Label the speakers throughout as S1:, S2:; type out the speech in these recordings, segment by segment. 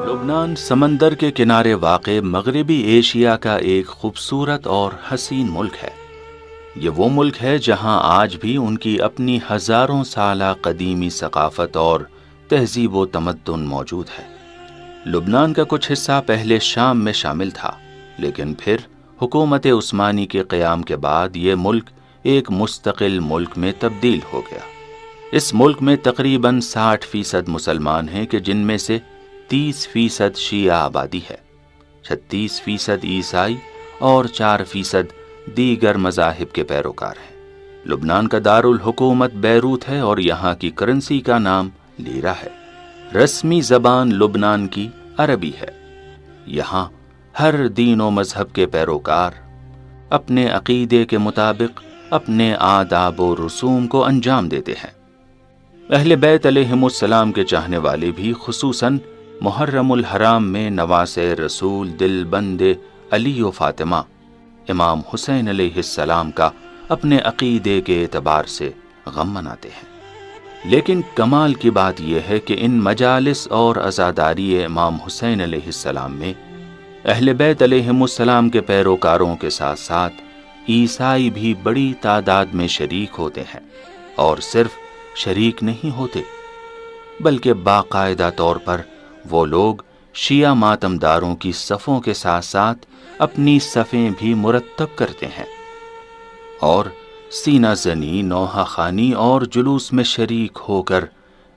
S1: لبنان سمندر کے کنارے واقع مغربی ایشیا کا ایک خوبصورت اور حسین ملک ہے۔ یہ وہ ملک ہے جہاں آج بھی ان کی اپنی ہزاروں سالہ قدیمی ثقافت اور تہذیب و تمدن موجود ہے۔ لبنان کا کچھ حصہ پہلے شام میں شامل تھا، لیکن پھر حکومت عثمانی کے قیام کے بعد یہ ملک ایک مستقل ملک میں تبدیل ہو گیا۔ اس ملک میں تقریباً 60% مسلمان ہیں کہ جن میں سے 30% شیعہ آبادی ہے، 36% عیسائی اور 4% دیگر مذاہب کے پیروکار ہیں۔ لبنان کا دارالحکومت بیروت ہے اور یہاں کی کرنسی کا نام لیرہ ہے۔ رسمی زبان لبنان کی عربی ہے۔ یہاں ہر دین و مذہب کے پیروکار اپنے عقیدے کے مطابق اپنے آداب و رسوم کو انجام دیتے ہیں۔ اہل بیت علیہم السلام کے چاہنے والے بھی خصوصاً محرم الحرام میں نواسۂ رسول دل بند علی و فاطمہ امام حسین علیہ السلام کا اپنے عقیدے کے اعتبار سے غم مناتے ہیں۔ لیکن کمال کی بات یہ ہے کہ ان مجالس اور عزاداری امام حسین علیہ السلام میں اہل بیت علیہم السلام کے پیروکاروں کے ساتھ ساتھ عیسائی بھی بڑی تعداد میں شریک ہوتے ہیں، اور صرف شریک نہیں ہوتے بلکہ باقاعدہ طور پر وہ لوگ شیعہ ماتمداروں کی صفوں کے ساتھ ساتھ اپنی صفیں بھی مرتب کرتے ہیں اور سینہ زنی، نوحہ خوانی اور جلوس میں شریک ہو کر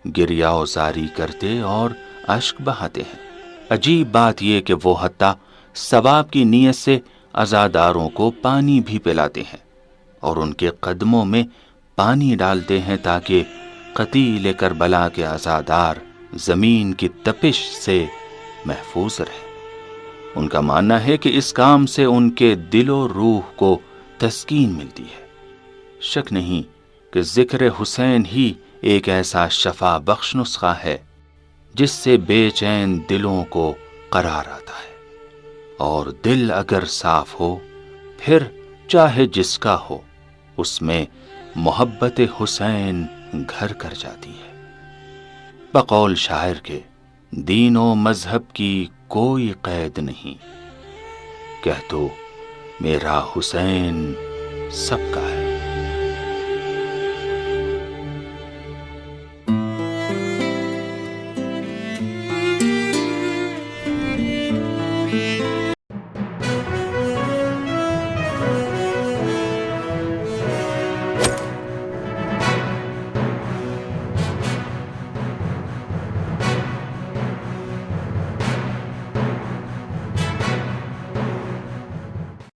S1: گریہ و زاری کرتے اور اشک بہاتے ہیں۔ عجیب بات یہ کہ وہ حتیٰ ثواب کی نیت سے عزاداروں کو پانی بھی پلاتے ہیں اور ان کے قدموں میں پانی ڈالتے ہیں تاکہ قتیل کربلا کے عزادار زمین کی تپش سے محفوظ رہیں۔ ان کا ماننا ہے کہ اس کام سے ان کے دل و روح کو تسکین ملتی ہے۔ شک نہیں کہ ذکر حسین ہی ایک ایسا شفا بخش نسخہ ہے جس سے بے چین دلوں کو قرار آتا ہے، اور دل اگر صاف ہو پھر چاہے جس کا ہو اس میں محبت حسین گھر کر جاتی ہے۔ بقول شاعر کے دین و مذہب کی کوئی قید نہیں، کہہ دو میرا حسین سب کا ہے۔